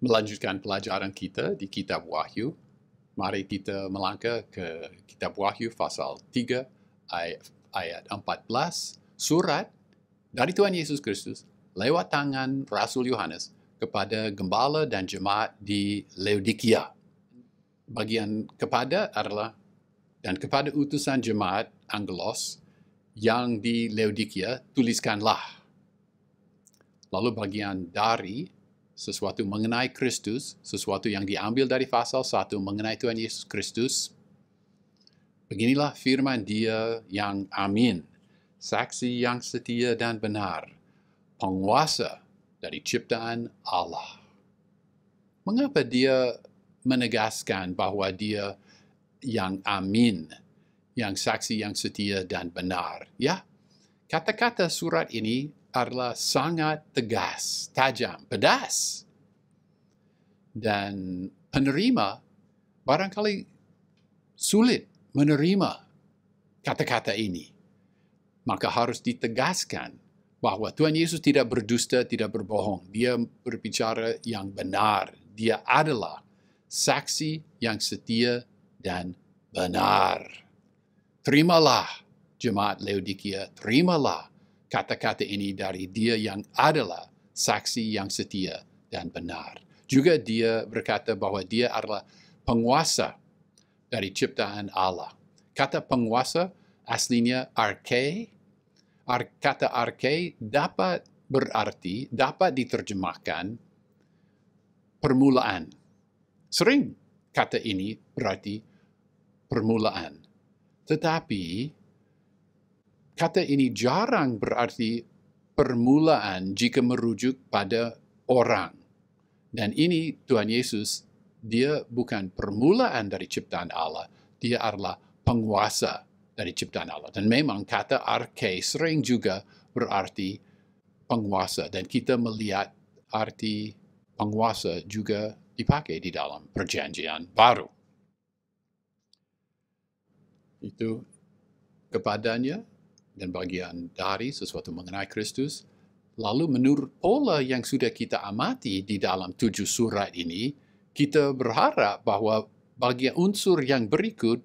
melanjutkan pelajaran kita di Kitab Wahyu. Mari kita melangkah ke Kitab Wahyu pasal 3 ayat 14, surat dari Tuhan Yesus Kristus lewat tangan Rasul Yohanes kepada gembala dan jemaat di Laodikia. Bagian kepada adalah dan kepada utusan jemaat Angelos yang di Laodikia, tuliskanlah. Lalu bagian dari sesuatu mengenai Kristus, sesuatu yang diambil dari pasal 1 mengenai Tuhan Yesus Kristus. Beginilah firman Dia yang amin, saksi yang setia dan benar, penguasa dari ciptaan Allah. Mengapa Dia menegaskan bahwa Dia yang amin, yang saksi yang setia dan benar? Ya, kata-kata surat ini adalah sangat tegas, tajam, pedas. Dan penerima barangkali sulit menerima kata-kata ini. Maka harus ditegaskan bahwa Tuhan Yesus tidak berdusta, tidak berbohong. Dia berbicara yang benar. Dia adalah saksi yang setia dan benar. Terimalah jemaat Laodikia, terimalah kata-kata ini dari Dia yang adalah saksi yang setia dan benar. Juga Dia berkata bahwa Dia adalah penguasa dari ciptaan Allah. Kata penguasa aslinya arche. Kata arche dapat diterjemahkan permulaan. Sering kata ini berarti permulaan. Tetapi kata ini jarang berarti permulaan jika merujuk pada orang. Dan ini Tuhan Yesus, Dia bukan permulaan dari ciptaan Allah. Dia adalah penguasa dari ciptaan Allah. Dan memang kata arche sering juga berarti penguasa. Dan kita melihat arti penguasa juga dipakai di dalam Perjanjian Baru. Itu kepadanya dan bagian dari sesuatu mengenai Kristus. Lalu menurut pola yang sudah kita amati di dalam 7 surat ini, kita berharap bahwa bagian unsur yang berikut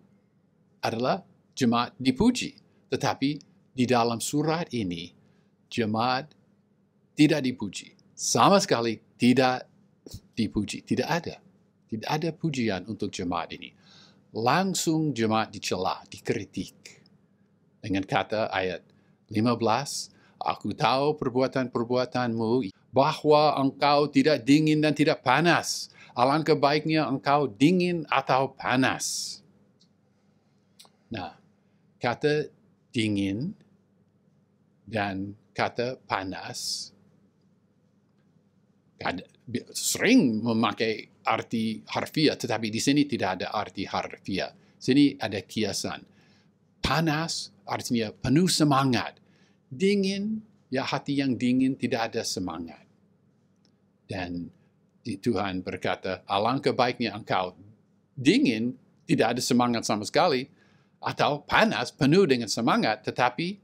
adalah jemaat dipuji. Tetapi di dalam surat ini, jemaat tidak dipuji. Sama sekali tidak dipuji. Tidak ada. Tidak ada pujian untuk jemaat ini. Langsung jemaat dicela, dikritik. Dengan kata ayat 15, aku tahu perbuatan-perbuatanmu, bahwa engkau tidak dingin dan tidak panas. Alangkah baiknya engkau dingin atau panas. Nah, kata dingin dan kata panas sering memakai arti harfiah, tetapi di sini tidak ada arti harfiah. Sini ada kiasan. Panas artinya penuh semangat. Dingin, ya hati yang dingin tidak ada semangat. Dan Tuhan berkata, alangkah baiknya engkau dingin, tidak ada semangat sama sekali, atau panas, penuh dengan semangat, tetapi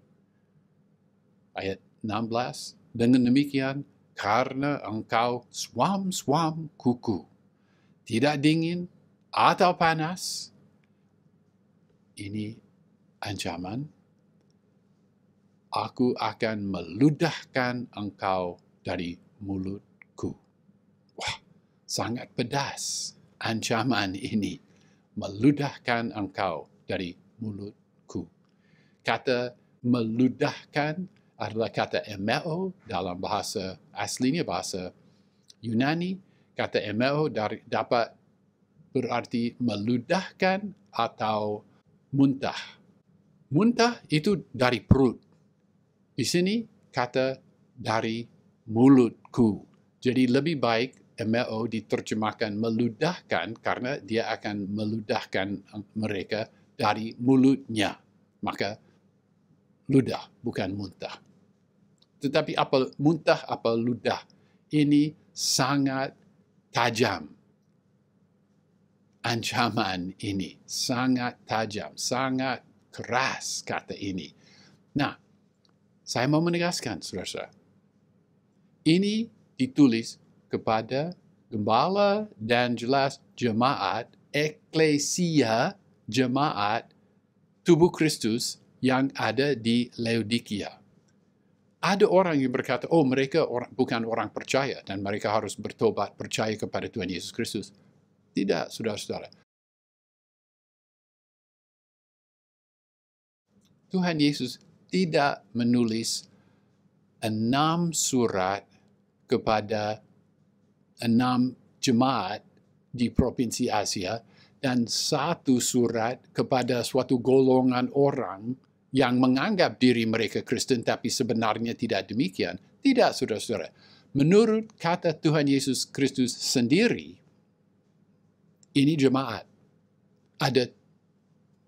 ayat 16, dengan demikian, karena engkau suam-suam kuku, tidak dingin atau panas, ini ancaman, aku akan meludahkan engkau dari mulutku. Wah, sangat pedas ancaman ini. Meludahkan engkau dari mulutku. Kata meludahkan adalah kata emeo dalam bahasa aslinya, bahasa Yunani. Kata emeo dapat berarti meludahkan atau muntah. Muntah itu dari perut. Di sini kata dari mulutku. Jadi lebih baik emeo diterjemahkan meludahkan karena dia akan meludahkan mereka dari mulutnya. Maka ludah bukan muntah. Tetapi apa muntah, apa ludah? Ini sangat tajam. Ancaman ini sangat tajam, sangat keras kata ini. Nah, saya mau menegaskan, saudara-saudara, ini ditulis kepada gembala dan jelas jemaat, eklesia, jemaat, tubuh Kristus yang ada di Laodikia. Ada orang yang berkata, oh mereka bukan orang percaya dan mereka harus bertobat percaya kepada Tuhan Yesus Kristus. Tidak, saudara-saudara. Tuhan Yesus tidak menulis 6 surat kepada 6 jemaat di Provinsi Asia dan 1 surat kepada suatu golongan orang yang menganggap diri mereka Kristen tapi sebenarnya tidak demikian. Tidak, saudara-saudara. Menurut kata Tuhan Yesus Kristus sendiri, ini jemaat. Ada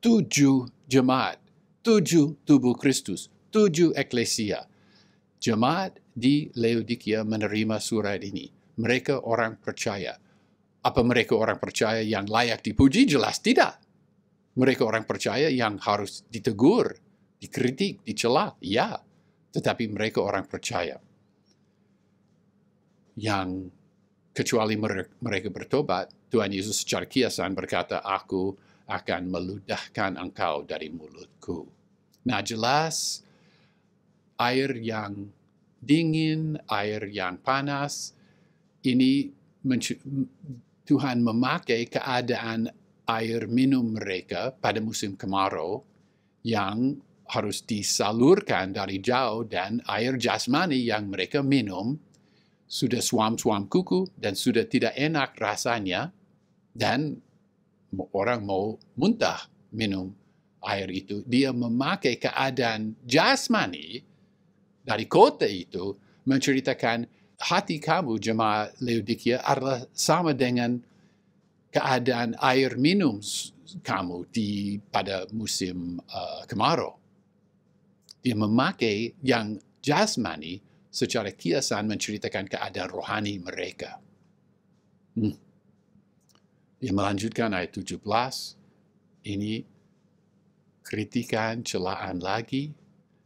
7 jemaat, 7 tubuh Kristus, 7 eklesia. Jemaat di Laodikia menerima surat ini. Mereka orang percaya. Apa mereka orang percaya yang layak dipuji? Jelas tidak. Mereka orang percaya yang harus ditegur, dikritik, dicela. Ya, tetapi mereka orang percaya. Yang kecuali mereka bertobat, Tuhan Yesus secara kiasan berkata, aku akan meludahkan engkau dari mulutku. Nah, jelas air yang dingin, air yang panas, ini Tuhan memakai keadaan air minum mereka pada musim kemarau yang harus disalurkan dari jauh dan air jasmani yang mereka minum sudah suam-suam kuku dan sudah tidak enak rasanya dan orang mau muntah minum air itu. Dia memakai keadaan jasmani dari kota itu menceritakan hati kamu jemaat Laodikia adalah sama dengan keadaan air minum kamu pada musim kemarau. Dia memakai yang jasmani secara kiasan menceritakan keadaan rohani mereka. Dia melanjutkan ayat 17. Ini kritikan, celaan lagi.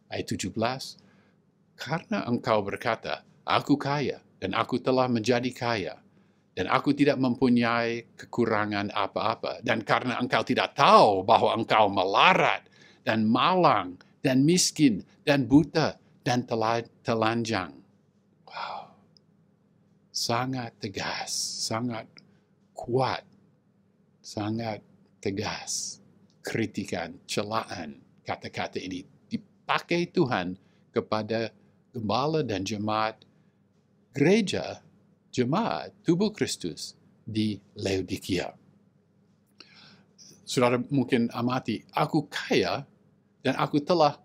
Ayat 17. Karena engkau berkata, aku kaya dan aku telah menjadi kaya. Dan aku tidak mempunyai kekurangan apa-apa. Dan karena engkau tidak tahu bahwa engkau melarat dan malang dan miskin dan buta dan telanjang. Wow. Sangat tegas, sangat kuat, sangat tegas. Kritikan, celaan, kata-kata ini dipakai Tuhan kepada gembala dan jemaat gereja, jemaat tubuh Kristus di Laodikia. Saudara mungkin amati, aku kaya dan aku telah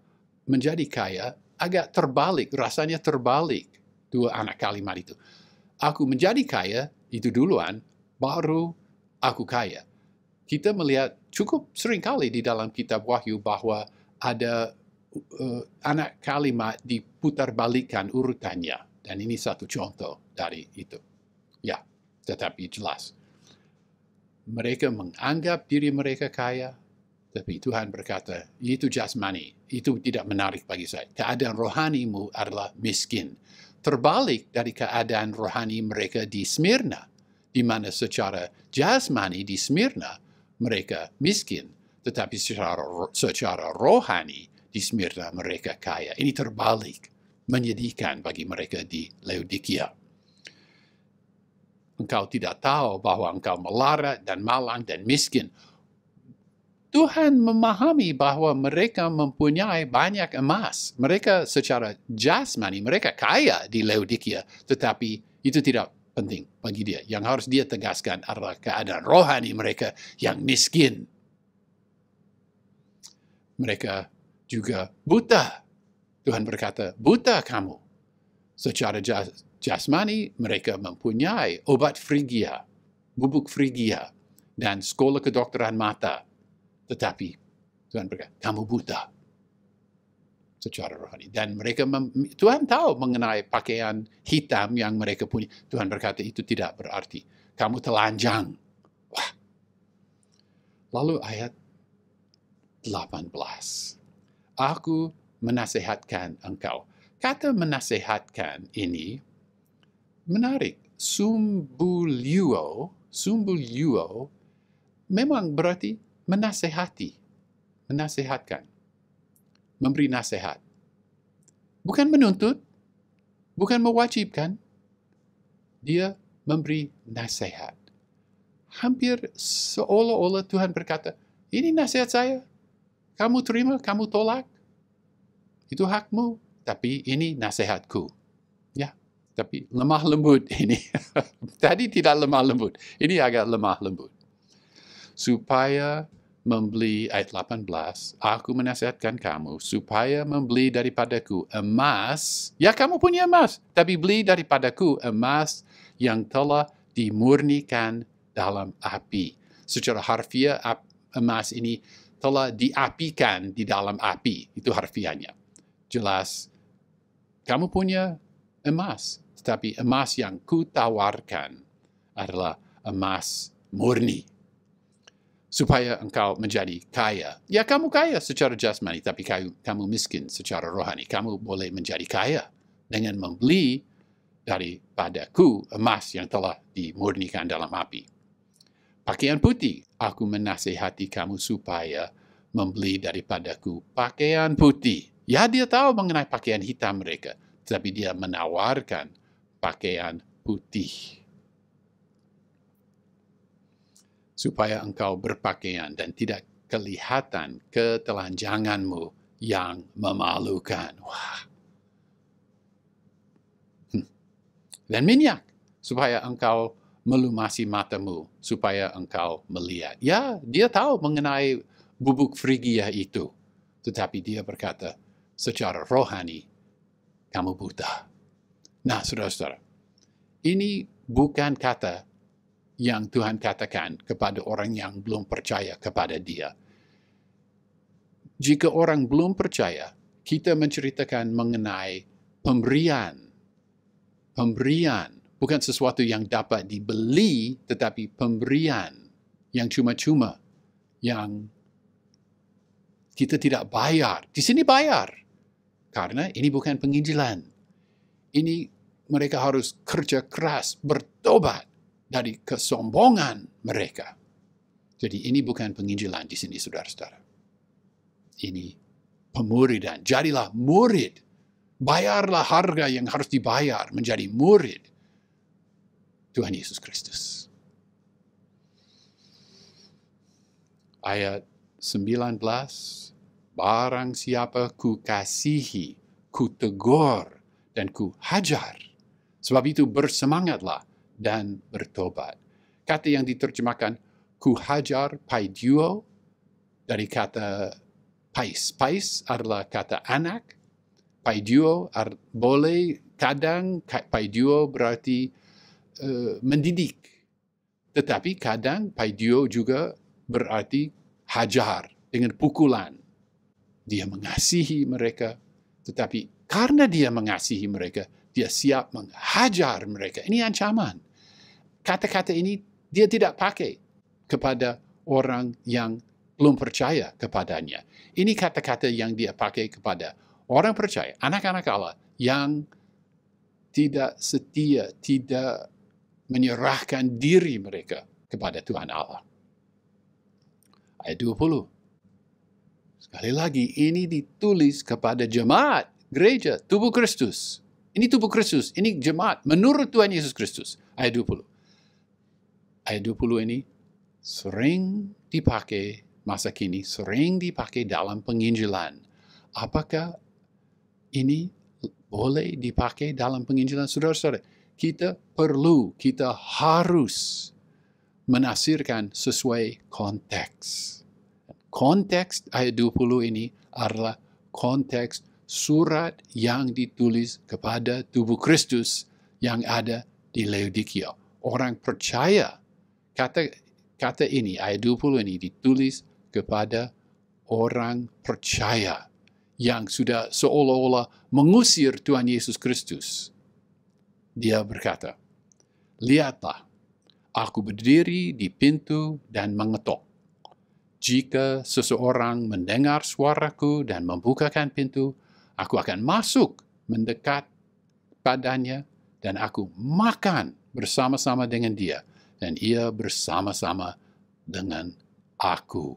menjadi kaya, agak terbalik, rasanya terbalik dua anak kalimat itu. Aku menjadi kaya, itu duluan, baru aku kaya. Kita melihat cukup seringkali di dalam kitab Wahyu bahwa ada anak kalimat diputarbalikkan urutannya. Dan ini satu contoh dari itu. Ya, tetapi jelas. Mereka menganggap diri mereka kaya, tapi Tuhan berkata, itu jasmani, itu tidak menarik bagi saya. Keadaan rohanimu adalah miskin. Terbalik dari keadaan rohani mereka di Smyrna, di mana secara jasmani di Smyrna mereka miskin, tetapi secara rohani di Smyrna mereka kaya. Ini terbalik, menyedihkan bagi mereka di Laodikia. Engkau tidak tahu bahwa engkau melarat dan malang dan miskin. Tuhan memahami bahwa mereka mempunyai banyak emas. Mereka secara jasmani, mereka kaya di Laodikia. Tetapi itu tidak penting bagi dia. Yang harus dia tegaskan adalah keadaan rohani mereka yang miskin. Mereka juga buta. Tuhan berkata, buta kamu. Secara jasmani, mereka mempunyai obat frigia, bubuk frigia, dan sekolah kedokteran mata. Tetapi Tuhan berkata, kamu buta secara rohani. Dan mereka Tuhan tahu mengenai pakaian hitam yang mereka punya. Tuhan berkata, itu tidak berarti. Kamu telanjang. Wah. Lalu ayat 18. Aku menasehatkan engkau. Kata menasehatkan ini menarik. Sumbuluo memang berarti menasehatkan, memberi nasihat. Bukan menuntut, bukan mewajibkan, dia memberi nasihat. Hampir seolah-olah Tuhan berkata, ini nasihat saya, kamu terima, kamu tolak, itu hakmu, tapi ini nasihatku. Ya, tapi lemah lembut ini. Tadi tidak lemah lembut, ini agak lemah lembut. Supaya membeli, ayat 18, aku menasihatkan kamu, supaya membeli daripadaku emas, ya kamu punya emas, tapi beli daripadaku emas yang telah dimurnikan dalam api. Secara harfiah, emas ini telah diapikan di dalam api. Itu harfiahnya. Jelas, kamu punya emas, tetapi emas yang kutawarkan adalah emas murni. Supaya engkau menjadi kaya. Ya, kamu kaya secara jasmani, tapi kamu miskin secara rohani. Kamu boleh menjadi kaya dengan membeli daripadaku emas yang telah dimurnikan dalam api. Pakaian putih, aku menasihati kamu supaya membeli daripadaku pakaian putih. Ya, dia tahu mengenai pakaian hitam mereka, tapi dia menawarkan pakaian putih. Supaya engkau berpakaian dan tidak kelihatan ketelanjanganmu yang memalukan. Wah. Dan minyak, supaya engkau melumasi matamu, supaya engkau melihat. Ya, dia tahu mengenai bubuk Frigia itu. Tetapi dia berkata, secara rohani, kamu buta. Nah, saudara-saudara, ini bukan kata yang Tuhan katakan kepada orang yang belum percaya kepada dia. Jika orang belum percaya, kita menceritakan mengenai pemberian. Pemberian, bukan sesuatu yang dapat dibeli, tetapi pemberian yang cuma-cuma, yang kita tidak bayar. Di sini bayar, karena ini bukan penginjilan. Ini mereka harus kerja keras, bertobat dari kesombongan mereka. Jadi ini bukan penginjilan di sini, saudara-saudara. Ini pemuridan. Jadilah murid. Bayarlah harga yang harus dibayar menjadi murid Tuhan Yesus Kristus. Ayat 19, barang siapa ku kasihi, ku tegur, dan ku hajar. Sebab itu bersemangatlah dan bertobat. Kata yang diterjemahkan ku hajar paiduo dari kata pais. Pais adalah kata anak. Paiduo boleh kadang paiduo berarti mendidik. Tetapi kadang paiduo juga berarti hajar dengan pukulan. Dia mengasihi mereka, tetapi karena dia mengasihi mereka, dia siap menghajar mereka. Ini ancaman. Kata-kata ini dia tidak pakai kepada orang yang belum percaya kepadanya. Ini kata-kata yang dia pakai kepada orang percaya, anak-anak Allah yang tidak setia, tidak menyerahkan diri mereka kepada Tuhan Allah. Ayat 20. Sekali lagi, ini ditulis kepada jemaat, gereja, tubuh Kristus. Ini tubuh Kristus, ini jemaat menurut Tuhan Yesus Kristus. Ayat 20. Ayat 20 ini sering dipakai, masa kini sering dipakai dalam penginjilan. Apakah ini boleh dipakai dalam penginjilan? Saudara-saudara, kita harus menafsirkan sesuai konteks. Konteks ayat 20 ini adalah konteks surat yang ditulis kepada tubuh Kristus yang ada di Laodikia. Orang percaya, kata ini, ayat 20 ini ditulis kepada orang percaya yang sudah seolah-olah mengusir Tuhan Yesus Kristus. Dia berkata, lihatlah, aku berdiri di pintu dan mengetok. Jika seseorang mendengar suaraku dan membukakan pintu, aku akan masuk mendekat padanya dan aku makan bersama-sama dengan dia, dan ia bersama-sama dengan aku.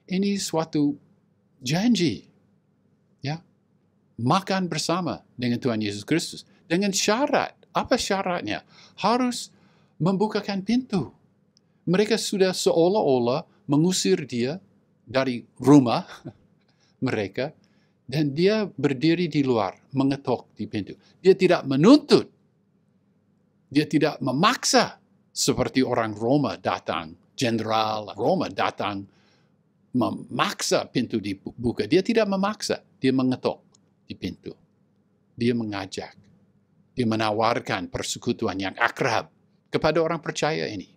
Ini suatu janji, ya, makan bersama dengan Tuhan Yesus Kristus dengan syarat. Apa syaratnya? Harus membukakan pintu. Mereka sudah seolah-olah mengusir dia dari rumah mereka, dan dia berdiri di luar, mengetok di pintu. Dia tidak menuntut, dia tidak memaksa seperti orang Roma datang, jenderal Roma datang memaksa pintu dibuka. Dia tidak memaksa, dia mengetok di pintu. Dia mengajak, dia menawarkan persekutuan yang akrab kepada orang percaya ini.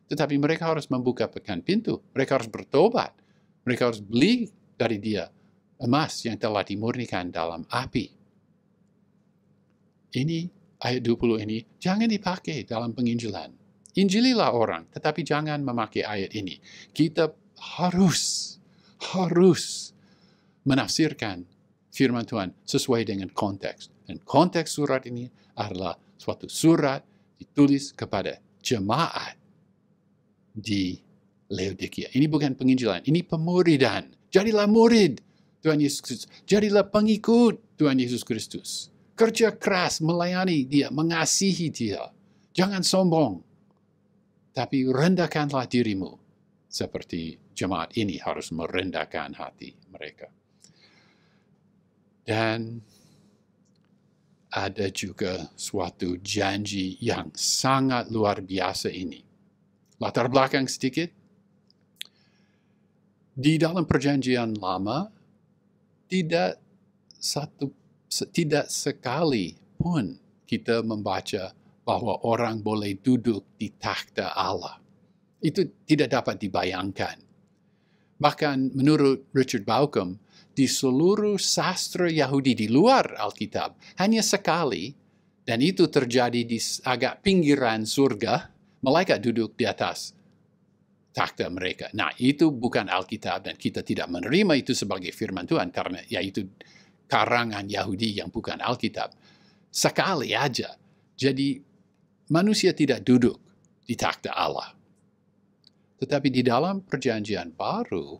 Tetapi mereka harus membukakan pintu, mereka harus bertobat, mereka harus beli dari dia emas yang telah dimurnikan dalam api. Ini, ayat 20 ini, jangan dipakai dalam penginjilan. Injililah orang, tetapi jangan memakai ayat ini. Kita harus menafsirkan firman Tuhan sesuai dengan konteks. Dan konteks surat ini adalah suatu surat ditulis kepada jemaat di Laodikia. Ini bukan penginjilan, ini pemuridan. Jadilah murid Tuhan Yesus Kristus. Jadilah pengikut Tuhan Yesus Kristus. Kerja keras melayani dia, mengasihi dia. Jangan sombong. Tapi rendahkanlah dirimu. Seperti jemaat ini harus merendahkan hati mereka. Dan ada juga suatu janji yang sangat luar biasa ini. Latar belakang sedikit. Di dalam perjanjian lama, tidak sekali pun kita membaca bahwa orang boleh duduk di takhta Allah. Itu tidak dapat dibayangkan. Bahkan menurut Richard Bauckham, di seluruh sastra Yahudi di luar Alkitab, hanya sekali, dan itu terjadi di agak pinggiran surga, malaikat duduk di atas takhta mereka. Nah, itu bukan Alkitab, dan kita tidak menerima itu sebagai firman Tuhan, karena yaitu karangan Yahudi yang bukan Alkitab. Sekali aja. Jadi, manusia tidak duduk di takhta Allah. Tetapi di dalam perjanjian baru,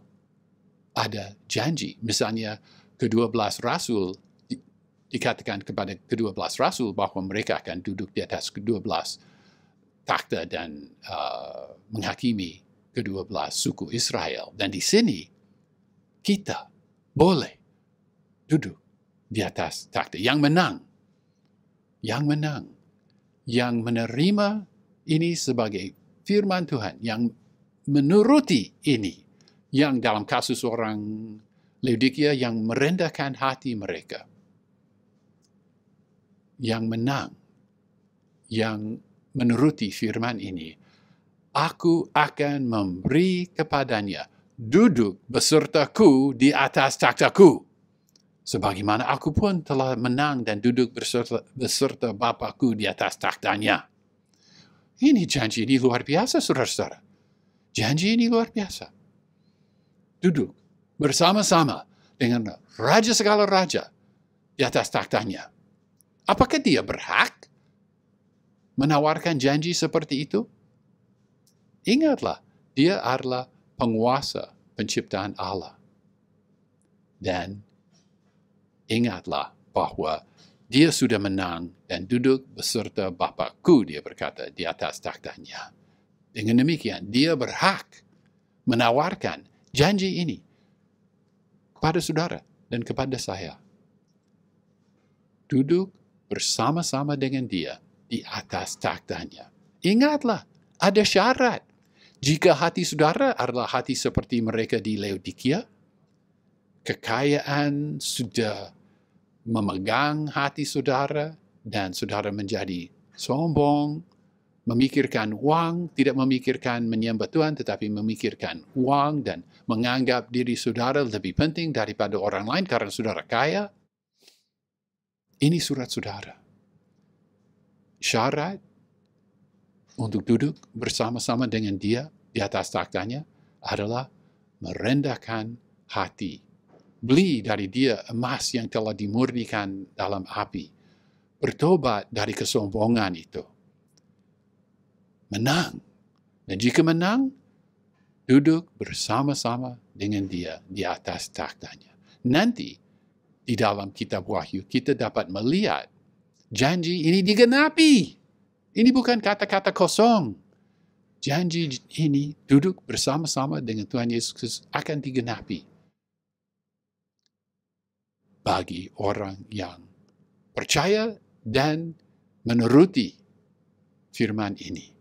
ada janji. Misalnya, ke-12 rasul, dikatakan kepada ke-12 rasul bahwa mereka akan duduk di atas ke-12 takhta dan menghakimi ke-12 suku Israel. Dan di sini, kita boleh duduk di atas takhta. Yang menang, yang menerima ini sebagai firman Tuhan, yang menuruti ini, yang dalam kasus orang Laodikia yang merendahkan hati mereka, yang menang, yang menuruti firman ini, aku akan memberi kepadanya duduk besertaku di atas takhtaku, sebagaimana aku pun telah menang dan duduk beserta Bapakku di atas takhtanya. Ini janji ini luar biasa, saudara-saudara. Janji ini luar biasa. Duduk bersama-sama dengan Raja segala raja di atas takhtanya. Apakah dia berhak menawarkan janji seperti itu? Ingatlah, dia adalah penguasa penciptaan Allah. Dan ingatlah bahwa dia sudah menang dan duduk beserta Bapakku, dia berkata, di atas takhtanya. Dengan demikian, dia berhak menawarkan janji ini kepada saudara dan kepada saya. Duduk bersama-sama dengan dia di atas takhtanya. Ingatlah, ada syarat. Jika hati saudara adalah hati seperti mereka di Laodikia, kekayaan sudah memegang hati saudara, dan saudara menjadi sombong, memikirkan uang, tidak memikirkan menyembah Tuhan, tetapi memikirkan uang dan menganggap diri saudara lebih penting daripada orang lain karena saudara kaya. Ini surat saudara. Syarat untuk duduk bersama-sama dengan dia di atas takhtanya adalah merendahkan hati. Beli dari dia emas yang telah dimurnikan dalam api. Bertobat dari kesombongan itu. menang. Dan jika menang, duduk bersama-sama dengan dia di atas takhtanya. Nanti, di dalam kitab Wahyu, kita dapat melihat janji ini digenapi. Ini bukan kata-kata kosong. Janji ini duduk bersama-sama dengan Tuhan Yesus Kristus akan digenapi bagi orang yang percaya dan menuruti firman ini.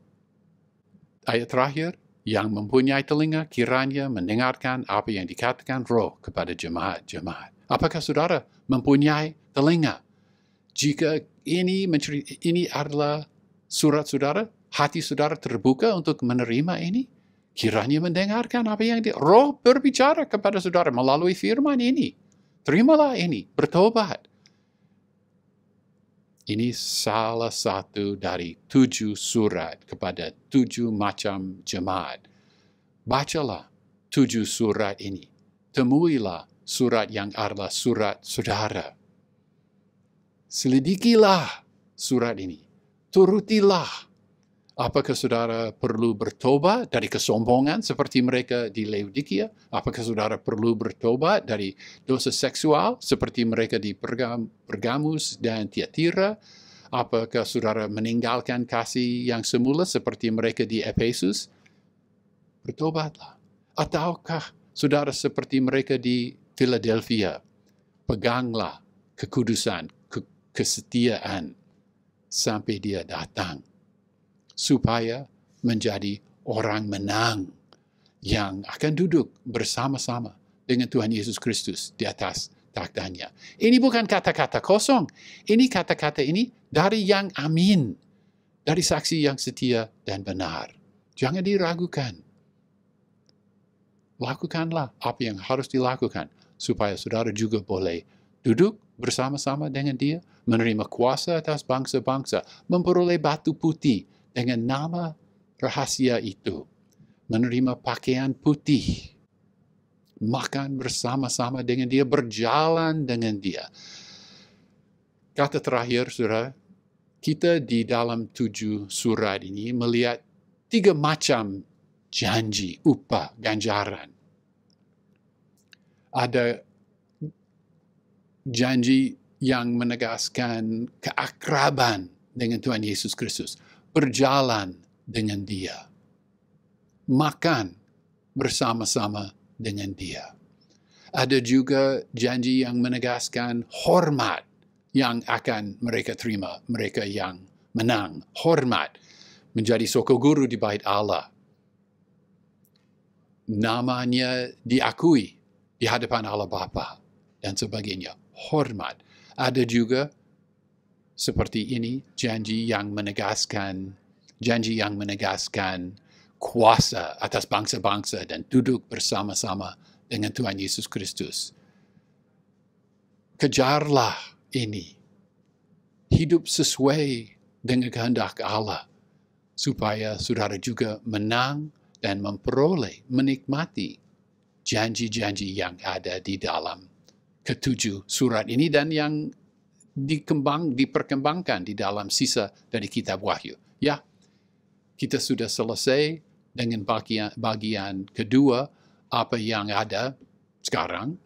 Ayat terakhir, yang mempunyai telinga kiranya mendengarkan apa yang dikatakan Roh kepada jemaat-jemaat. Apakah saudara mempunyai telinga? Jika ini adalah surat saudara, hati saudara terbuka untuk menerima ini, kiranya mendengarkan apa yang Roh berbicara kepada saudara melalui firman ini. Terimalah ini, bertobat. Ini salah satu dari 7 surat kepada 7 macam jemaat. Bacalah 7 surat ini. Temuilah surat yang adalah surat saudara. Selidikilah surat ini. Turutilah. Apakah saudara perlu bertobat dari kesombongan seperti mereka di Laodikia? Apakah saudara perlu bertobat dari dosa seksual seperti mereka di Pergamus dan Tiatira? Apakah saudara meninggalkan kasih yang semula seperti mereka di Efesus? Bertobatlah. Ataukah saudara seperti mereka di Philadelphia? Peganglah kekudusan, kesetiaan sampai dia datang, supaya menjadi orang menang yang akan duduk bersama-sama dengan Tuhan Yesus Kristus di atas takhtanya. Ini bukan kata-kata kosong. Ini kata-kata ini dari yang amin, dari saksi yang setia dan benar. Jangan diragukan. Lakukanlah apa yang harus dilakukan, supaya saudara juga boleh duduk bersama-sama dengan dia, menerima kuasa atas bangsa-bangsa, memperoleh batu putih dengan nama rahasia itu, menerima pakaian putih, makan bersama-sama dengan dia, berjalan dengan dia. Kata terakhir, saudara, kita di dalam 7 surat ini melihat 3 macam janji, upah, ganjaran. Ada janji yang menegaskan keakraban dengan Tuhan Yesus Kristus. Berjalan dengan dia. Makan bersama-sama dengan dia. Ada juga janji yang menegaskan hormat yang akan mereka terima, mereka yang menang. Hormat menjadi soko guru di bait Allah. Namanya diakui di hadapan Allah Bapa dan sebagainya. Hormat. Ada juga seperti ini, janji yang menegaskan kuasa atas bangsa-bangsa dan duduk bersama-sama dengan Tuhan Yesus Kristus. Kejarlah ini. Hidup sesuai dengan kehendak Allah, supaya saudara juga menang dan memperoleh, menikmati janji-janji yang ada di dalam ke-7 surat ini dan yang diperkembangkan di dalam sisa dari kitab Wahyu. Ya, kita sudah selesai dengan bagian kedua, apa yang ada sekarang,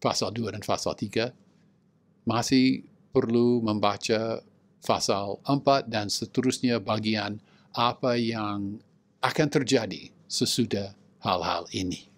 pasal 2 dan pasal 3. Masih perlu membaca pasal 4 dan seterusnya bagian apa yang akan terjadi sesudah hal-hal ini.